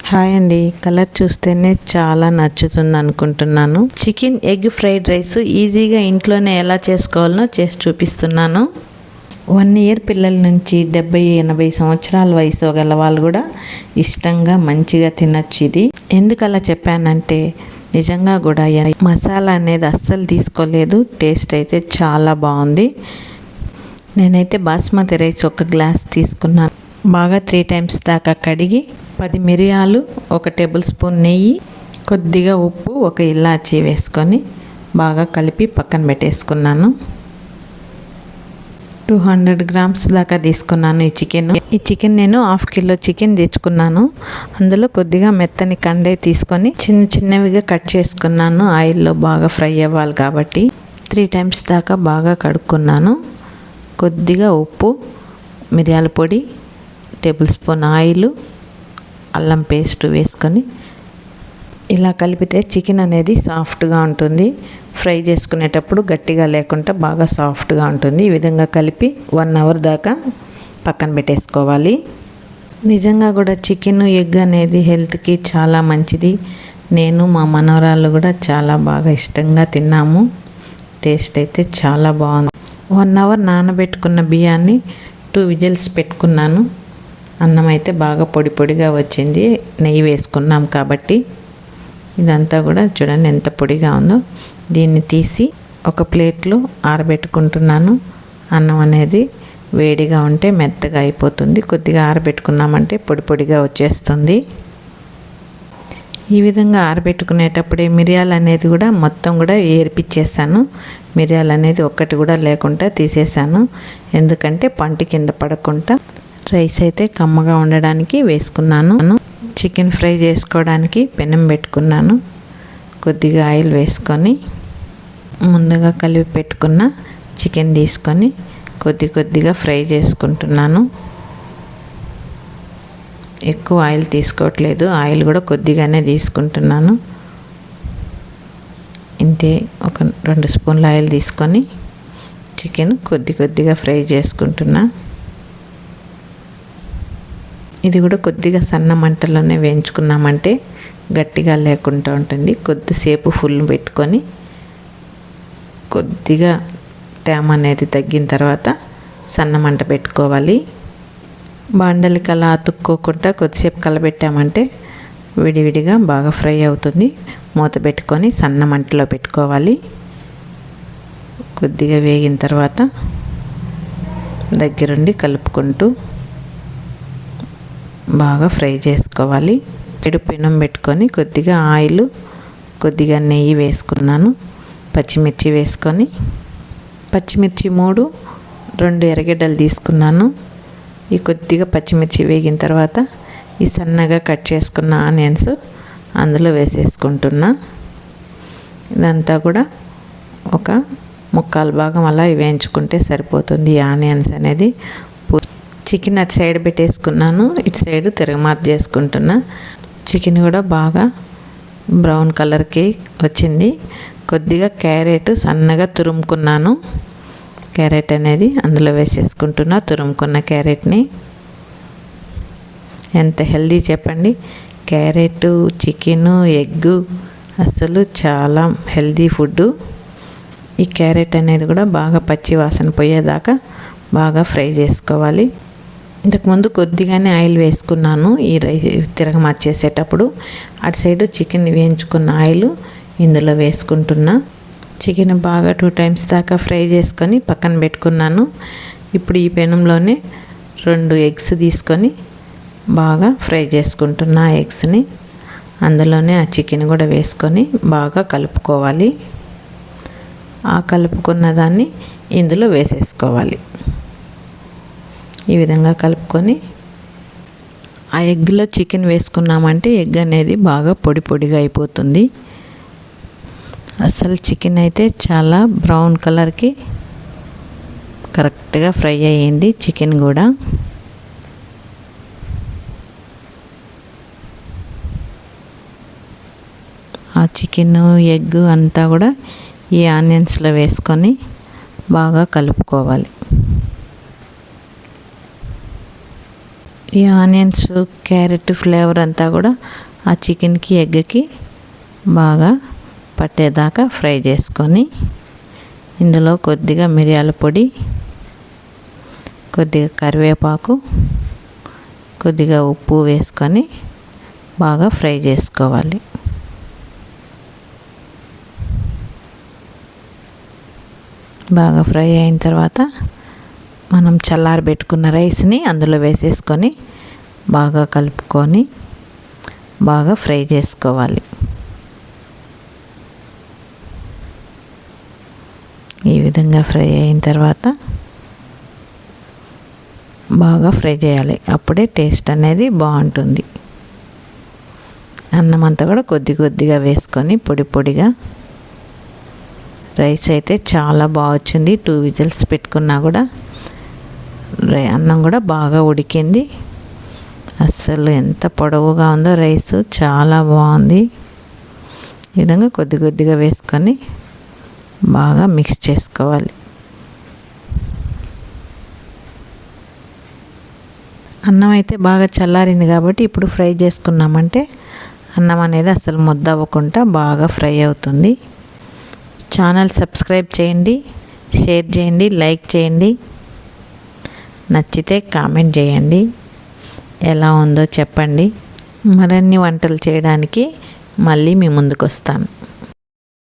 Hi అండి, colour చూస్తేనే చాలా నచ్చుతుంది అనుకుంటున్నాను. చికెన్ ఎగ్ ఫ్రైడ్ రైస్ ఈజీగా ఇంట్లోనే ఎలా చేసుకోవాలనో చేసి చూపిస్తున్నాను. 1 ఇయర్ పిల్లల నుంచి 70-80 సంవత్సరాల వయసు గల వాళ్ళు కూడా ఇష్టంగా మంచిగా తినచ్చు. ఇది ఎందుకు అలా చెప్పానంటే నిజంగా కూడా మసాలా అనేది అస్సలు తీసుకోలేదు. టేస్ట్ అయితే చాలా బాగుంది. నేనైతే బాస్మతి రైస్ 1 గ్లాస్ తీసుకున్నాను. బాగా 3 టైమ్స్ దాకా కడిగి 10 మిరియాలు, 1 టేబుల్ స్పూన్ నెయ్యి, కొద్దిగా ఉప్పు, 1 ఇలాచీ వేసుకొని బాగా కలిపి పక్కన పెట్టేసుకున్నాను. 200 గ్రామ్స్ దాకా తీసుకున్నాను ఈ చికెన్ నేను 1/2 కిలో చికెన్ తెచ్చుకున్నాను. అందులో కొద్దిగా మెత్తని కండే తీసుకొని చిన్నవిగా కట్ చేసుకున్నాను. ఆయిల్లో బాగా ఫ్రై అవ్వాలి కాబట్టి 3 టైమ్స్ దాకా బాగా కడుక్కున్నాను. కొద్దిగా ఉప్పు, మిరియాల పొడి, టేబుల్ స్పూన్ ఆయిల్, అల్లం పేస్ట్ వేసుకొని ఇలా కలిపితే చికెన్ అనేది సాఫ్ట్గా ఉంటుంది. ఫ్రై చేసుకునేటప్పుడు గట్టిగా లేకుండా బాగా సాఫ్ట్గా ఉంటుంది. ఈ విధంగా కలిపి 1 అవర్ దాకా పక్కన పెట్టేసుకోవాలి. నిజంగా కూడా చికెన్ ఎగ్ అనేది హెల్త్కి చాలా మంచిది. నేను మా మనవరాళ్ళు కూడా చాలా బాగా ఇష్టంగా తిన్నాము. టేస్ట్ అయితే చాలా బాగుంది. 1 అవర్ నానబెట్టుకున్న బియ్యాన్ని 2 విజిల్స్ పెట్టుకున్నాను. అన్నం అయితే బాగా పొడి పొడిగా వచ్చింది, నెయ్యి వేసుకున్నాం కాబట్టి. ఇదంతా కూడా చూడండి ఎంత పొడిగా ఉందో. దీన్ని తీసి ఒక ప్లేట్లో ఆరబెట్టుకుంటున్నాను. అన్నం అనేది వేడిగా ఉంటే మెత్తగా అయిపోతుంది. కొద్దిగా ఆరబెట్టుకున్నామంటే పొడి పొడిగా వచ్చేస్తుంది. ఈ విధంగా ఆరబెట్టుకునేటప్పుడే మిరియాలు అనేది కూడా మొత్తం కూడా ఏర్పిచ్చేసాను. మిరియాలు అనేది ఒక్కటి కూడా లేకుండా తీసేసాను. ఎందుకంటే పంటి కింద పడకుండా రైస్ అయితే కమ్మగా ఉండడానికి వేసుకున్నాను. చికెన్ ఫ్రై చేసుకోవడానికి పెనం పెట్టుకున్నాను. కొద్దిగా ఆయిల్ వేసుకొని ముందుగా కలిపి పెట్టుకున్న చికెన్ తీసుకొని కొద్దిగా ఫ్రై చేసుకుంటున్నాను. ఎక్కువ ఆయిల్ తీసుకోవట్లేదు, ఆయిల్ కూడా కొద్దిగానే తీసుకుంటున్నాను. ఇంతే, ఒక 2 స్పూన్ల ఆయిల్ తీసుకొని చికెన్ కొద్దిగా ఫ్రై చేసుకుంటున్నా. ఇది కూడా కొద్దిగా సన్న మంటలోనే వేయించుకున్నామంటే గట్టిగా లేకుండా ఉంటుంది. కొద్దిసేపు ఫుల్ పెట్టుకొని కొద్దిగా తేమ అనేది తగ్గిన తర్వాత సన్న మంట పెట్టుకోవాలి. బాండలికి అలా అతుక్కోకుండా కొద్దిసేపు కలబెట్టామంటే విడివిడిగా బాగా ఫ్రై అవుతుంది. మూత పెట్టుకొని సన్న మంటలో పెట్టుకోవాలి. కొద్దిగా వేగిన తర్వాత దగ్గరుండి కలుపుకుంటూ బాగా ఫ్రై చేసుకోవాలి. పెనం పెట్టుకొని కొద్దిగా ఆయిల్, కొద్దిగా నెయ్యి వేసుకున్నాను. పచ్చిమిర్చి వేసుకొని పచ్చిమిర్చి 2 ఎర్రగడ్డలు తీసుకున్నాను. ఈ కొద్దిగా పచ్చిమిర్చి వేగిన తర్వాత ఈ సన్నగా కట్ చేసుకున్న ఆనియన్స్ అందులో వేసేసుకుంటున్నా. ఇదంతా కూడా ఒక 1/4 భాగం అలా వేయించుకుంటే సరిపోతుంది. ఈ ఆనియన్స్ అనేది చికెన్ అటు సైడ్ పెట్టేసుకున్నాను. ఇటు సైడ్ తిరగమాత చేసుకుంటున్నా. చికెన్ కూడా బాగా బ్రౌన్ కలర్కి వచ్చింది. కొద్దిగా క్యారెట్ సన్నగా తురుముకున్నాను. క్యారెట్ అనేది అందులో వేసేసుకుంటున్నా. తురుముకున్న క్యారెట్ని. ఎంత హెల్దీ చెప్పండి. క్యారెట్, చికెను, ఎగ్గు అసలు చాలా హెల్దీ ఫుడ్. ఈ క్యారెట్ అనేది కూడా బాగా పచ్చి వాసన పోయేదాకా బాగా ఫ్రై చేసుకోవాలి. ఇంతకుముందు కొద్దిగానే ఆయిల్ వేసుకున్నాను ఈ రైస్ తిరగమాత చేసేటప్పుడు. అటు సైడు చికెన్ వేయించుకున్న ఆయిల్ ఇందులో వేసుకుంటున్నా. చికెన్ బాగా 2 టైమ్స్ దాకా ఫ్రై చేసుకొని పక్కన పెట్టుకున్నాను. ఇప్పుడు ఈ పెనంలోనే 2 ఎగ్స్ తీసుకొని బాగా ఫ్రై చేసుకుంటున్నా. ఎగ్స్ని అందులోనే ఆ చికెన్ కూడా వేసుకొని బాగా కలుపుకోవాలి. ఆ కలుపుకున్న దాన్ని ఇందులో వేసేసుకోవాలి. ఈ విధంగా కలుపుకొని ఆ ఎగ్లో చికెన్ వేసుకున్నామంటే ఎగ్ అనేది బాగా పొడి పొడిగా అయిపోతుంది. అసలు చికెన్ అయితే చాలా బ్రౌన్ కలర్కి కరెక్ట్గా ఫ్రై అయ్యింది. చికెన్ కూడా ఆ చికెన్, ఎగ్ అంతా కూడా ఈ ఆనియన్స్లో వేసుకొని బాగా కలుపుకోవాలి. ఈ ఆనియన్స్ క్యారెట్ ఫ్లేవర్ అంతా కూడా ఆ చికెన్కి ఎగ్కి బాగా పట్టేదాకా ఫ్రై చేసుకొని ఇందులో కొద్దిగా మిరియాల పొడి, కొద్దిగా కరివేపాకు, కొద్దిగా ఉప్పు వేసుకొని బాగా ఫ్రై చేసుకోవాలి. బాగా ఫ్రై అయిన తర్వాత మనం చల్లారబెట్టుకున్న రైస్ని అందులో వేసేసుకొని బాగా కలుపుకొని బాగా ఫ్రై చేసుకోవాలి. ఈ విధంగా ఫ్రై అయిన తర్వాత బాగా ఫ్రై చేయాలి. అప్పుడే టేస్ట్ అనేది బాగుంటుంది. అన్నం అంతా కూడా కొద్దిగా వేసుకొని పొడి పొడిగా. రైస్ అయితే చాలా బాగా వచ్చింది. 2 విజిల్స్ పెట్టుకున్నా కూడా అన్నం కూడా బాగా ఉడికింది. అస్సలు ఎంత పొడవుగా ఉందో రైస్, చాలా బాగుంది. ఈ విధంగా కొద్దిగా వేసుకొని బాగా మిక్స్ చేసుకోవాలి. అన్నం అయితే బాగా చల్లారింది కాబట్టి ఇప్పుడు ఫ్రై చేసుకున్నామంటే అన్నం అనేది అసలు ముద్ద అవ్వకుండా బాగా ఫ్రై అవుతుంది. ఛానల్ సబ్స్క్రైబ్ చేయండి, షేర్ చేయండి, లైక్ చేయండి. నచ్చితే కామెంట్ చేయండి. ఎలా ఉందో చెప్పండి. మరిన్ని వంటలు చేయడానికి మళ్ళీ మీ ముందుకు వస్తాను.